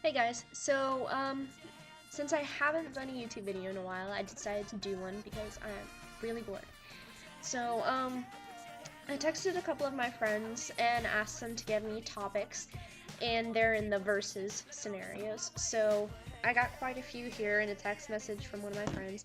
Hey guys, since I haven't done a YouTube video in a while, I decided to do one because I'm really bored. I texted a couple of my friends and asked them to give me topics, and they're in the versus scenarios. So I got quite a few here in a text message from one of my friends.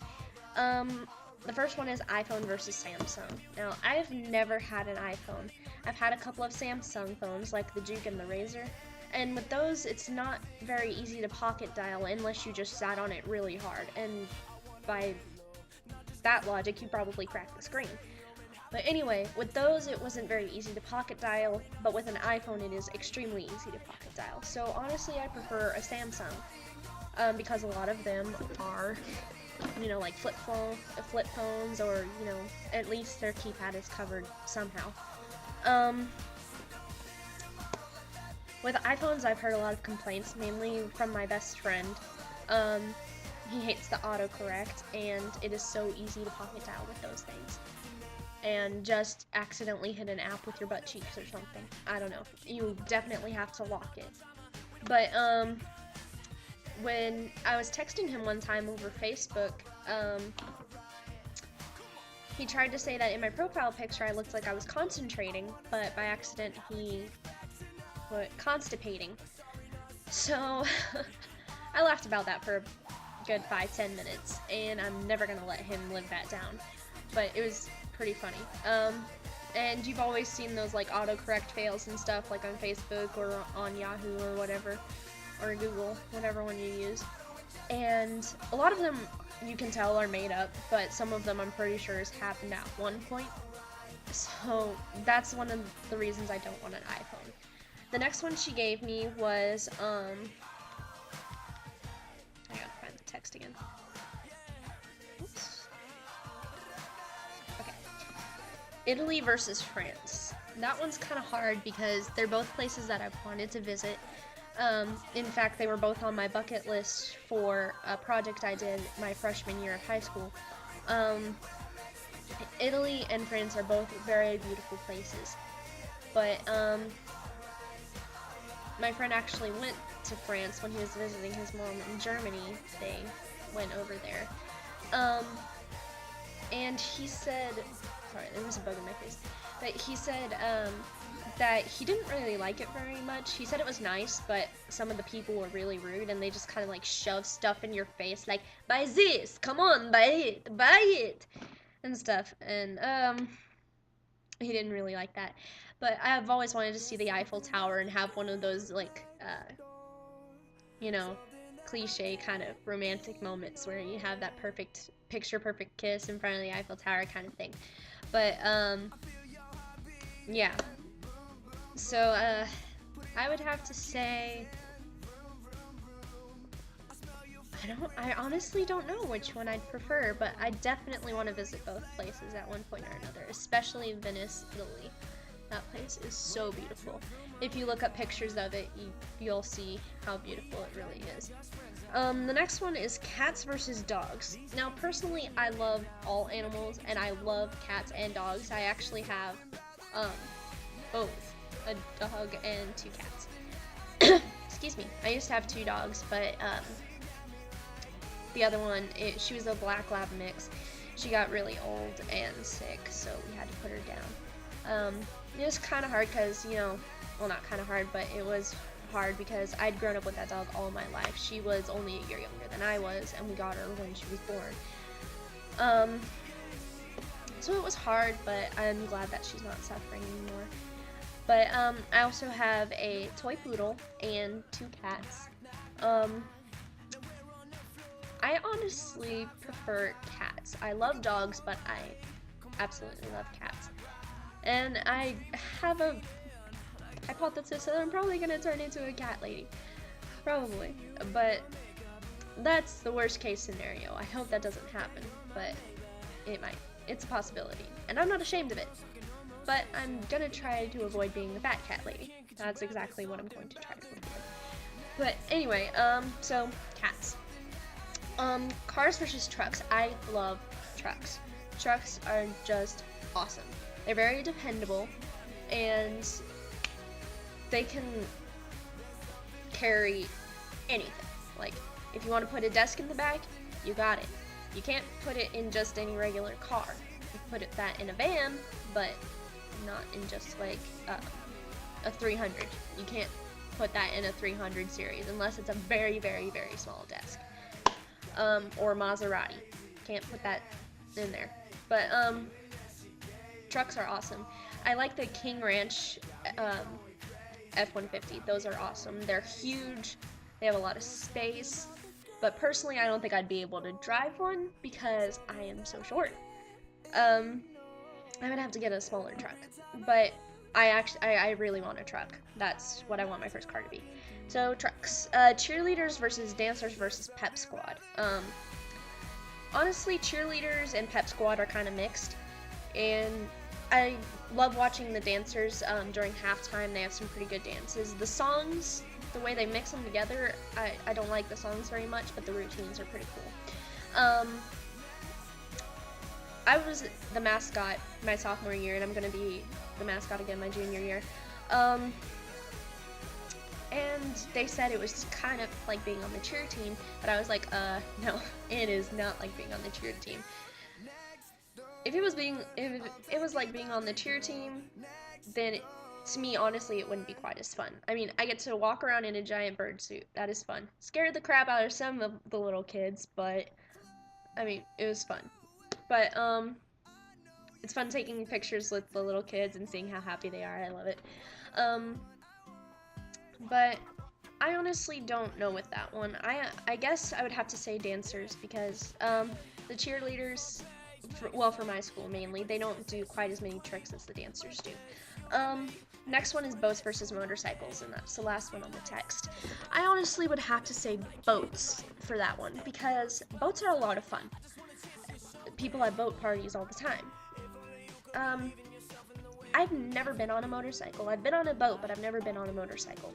The first one is iPhone versus Samsung. Now, I've never had an iPhone. I've had a couple of Samsung phones, like the Juke and the Razor. And with those, it's not very easy to pocket dial unless you just sat on it really hard. And by that logic, you probably cracked the screen. But anyway, with those, it wasn't very easy to pocket dial, but with an iPhone, it is extremely easy to pocket dial. So honestly, I prefer a Samsung, because a lot of them are, like flip phones, or, at least their keypad is covered somehow. With iPhones, I've heard a lot of complaints, mainly from my best friend. He hates the autocorrect, and it is so easy to pocket dial with those things. And just accidentally hit an app with your butt cheeks or something. I don't know. You definitely have to lock it. But, when I was texting him one time over Facebook, he tried to say that in my profile picture I looked like I was concentrating, but by accident he put constipating. So I laughed about that for a good 5-10 minutes, and I'm never gonna let him live that down. But it was pretty funny. And you've always seen those like autocorrect fails and stuff, like on Facebook or on Yahoo or whatever, or Google, whatever one you use. And a lot of them you can tell are made up, but some of them I'm pretty sure has happened at one point. So that's one of the reasons I don't want an iPhone. The next one she gave me was, I gotta find the text again. Oops. Okay. Italy versus France. That one's kind of hard because they're both places that I've wanted to visit. In fact, they were both on my bucket list for a project I did my freshman year of high school. Italy and France are both very beautiful places. But, my friend actually went to France when he was visiting his mom in Germany. They went over there. And he said, sorry, there was a bug in my face, but he said, that he didn't really like it very much. He said it was nice, but some of the people were really rude, and they just kind of like shove stuff in your face, like, buy this, come on, buy it, and stuff. And, he didn't really like that. But I've always wanted to see the Eiffel Tower and have one of those, like, cliche kind of romantic moments where you have that picture-perfect kiss in front of the Eiffel Tower kind of thing. But, yeah. So, I would have to say, I honestly don't know which one I'd prefer, but I definitely want to visit both places at one point or another, especially Venice, Italy. That place is so beautiful. If you look up pictures of it, you'll see how beautiful it really is. The next one is cats versus dogs. Now, personally, I love all animals, and I love cats and dogs. I actually have, both. A dog and 2 cats. Excuse me. I used to have 2 dogs, but the other one, she was a black lab mix. She got really old and sick, so we had to put her down. It was kind of hard because, well, not kind of hard, but it was hard because I'd grown up with that dog all my life. She was only a year younger than I was, and we got her when she was born. So it was hard, but I'm glad that she's not suffering anymore. But, I also have a toy poodle and 2 cats. I honestly prefer cats. I love dogs, but I absolutely love cats. And I have a hypothesis that I'm probably gonna turn into a cat lady. Probably. But that's the worst case scenario. I hope that doesn't happen, but it might. It's a possibility. And I'm not ashamed of it. But I'm gonna try to avoid being a fat cat lady. That's exactly what I'm going to try to avoid. But anyway, so cats. Cars versus trucks. I love trucks. Trucks are just awesome. They're very dependable, and they can carry anything. Like, if you want to put a desk in the back, you got it. You can't put it in just any regular car. You put that in a van, but not in just like a 300. You can't put that in a 300 series unless it's a very, very, very small desk. Or Maserati. Can't put that in there. But trucks are awesome. I like the King Ranch F-150. Those are awesome. They're huge. They have a lot of space. But personally, I don't think I'd be able to drive one because I am so short. I would have to get a smaller truck. But I really want a truck. That's what I want my first car to be. So trucks. Cheerleaders versus dancers versus pep squad. Honestly, cheerleaders and pep squad are kind of mixed. And I love watching the dancers during halftime. They have some pretty good dances. The songs, the way they mix them together, I don't like the songs very much, but the routines are pretty cool. I was the mascot my sophomore year, and I'm going to be the mascot again my junior year. And they said it was kind of like being on the cheer team, but I was like, no, it is not like being on the cheer team. If it was like being on the cheer team, then to me, honestly, it wouldn't be quite as fun. I mean, I get to walk around in a giant bird suit. That is fun. Scared the crap out of some of the little kids, but I mean, it was fun. But it's fun taking pictures with the little kids and seeing how happy they are. I love it. But I honestly don't know with that one. I guess I would have to say dancers because the cheerleaders, for my school mainly, they don't do quite as many tricks as the dancers do. Next one is boats versus motorcycles, and that's the last one on the text. I honestly would have to say boats for that one because boats are a lot of fun. People have boat parties all the time. I've never been on a motorcycle. I've been on a boat, but I've never been on a motorcycle.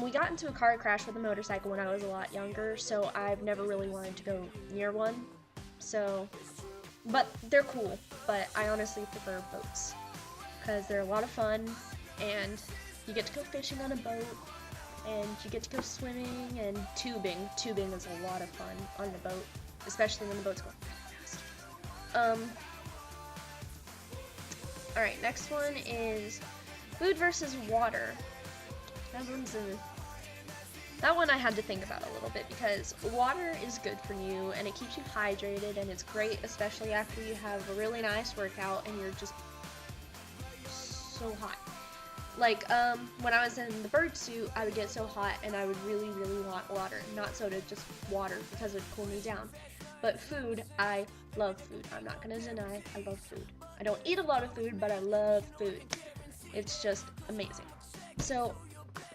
We got into a car crash with a motorcycle when I was a lot younger, so I've never really wanted to go near one. So, but they're cool, but I honestly prefer boats because they're a lot of fun, and you get to go fishing on a boat, and you get to go swimming, and tubing. Tubing is a lot of fun on the boat, especially when the boat's going really fast. Alright, next one is food versus water. That one I had to think about a little bit because water is good for you and it keeps you hydrated and it's great, especially after you have a really nice workout and you're just so hot. Like, when I was in the bird suit, I would get so hot and I would really, really want water. Not soda, just water because it would cool me down. But food, I love food. I'm not gonna deny, I love food. I don't eat a lot of food, but I love food. It's just amazing. So,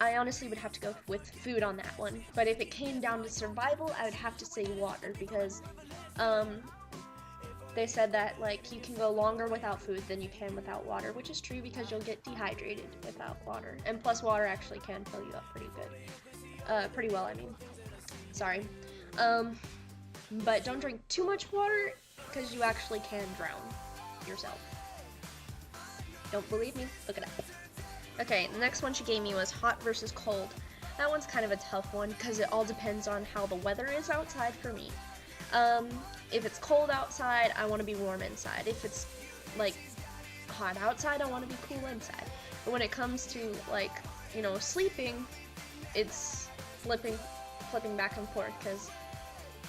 I honestly would have to go with food on that one. But if it came down to survival, I would have to say water because, they said that, like, you can go longer without food than you can without water, which is true because you'll get dehydrated without water. And plus, water actually can fill you up pretty good. Pretty well, I mean. Sorry. But don't drink too much water because you actually can drown yourself. Don't believe me? Look it up. Okay, the next one she gave me was hot versus cold. That one's kind of a tough one because it all depends on how the weather is outside for me. If it's cold outside, I want to be warm inside. If it's, like, hot outside, I want to be cool inside. But when it comes to, like, you know, sleeping, it's flipping back and forth because,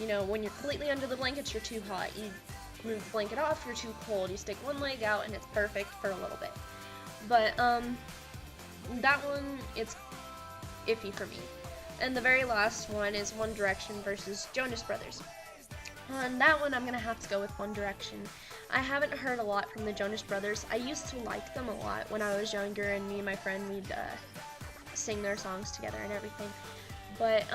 you know, when you're completely under the blankets, you're too hot. You move the blanket off, you're too cold. You stick one leg out, and it's perfect for a little bit. But, that one, it's iffy for me. And the very last one is One Direction versus Jonas Brothers. On that one, I'm going to have to go with One Direction. I haven't heard a lot from the Jonas Brothers. I used to like them a lot when I was younger, and me and my friend, we'd sing their songs together and everything. But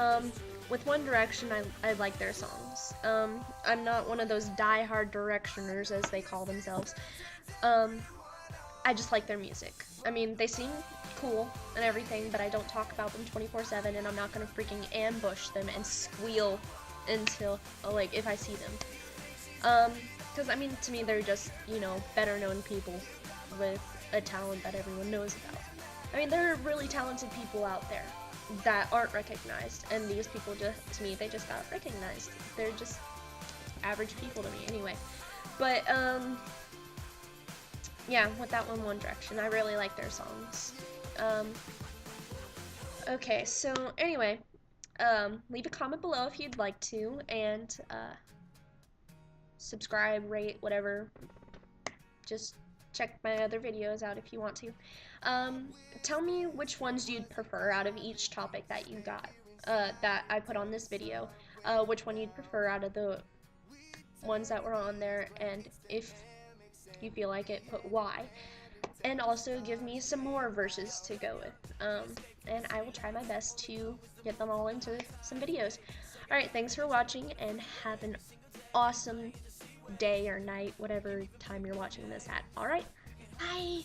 with One Direction, I like their songs. I'm not one of those die-hard Directioners, as they call themselves. I just like their music. I mean, they seem cool and everything, but I don't talk about them 24/7, and I'm not going to freaking ambush them and squeal until, like, if I see them. Because, I mean, to me, they're just, you know, better-known people with a talent that everyone knows about. I mean, there are really talented people out there, that aren't recognized, and these people just, to me, they just got recognized. They're just average people to me anyway. But yeah, with that One Direction, I really like their songs. Okay, so anyway, leave a comment below if you'd like to, and subscribe, rate, whatever. Just check my other videos out if you want to. Tell me which ones you'd prefer out of each topic that you got, that I put on this video. Which one you'd prefer out of the ones that were on there, and if you feel like it, put why. And also give me some more verses to go with. And I will try my best to get them all into some videos. Alright, thanks for watching, and have an awesome day or night, whatever time you're watching this at. Alright, bye!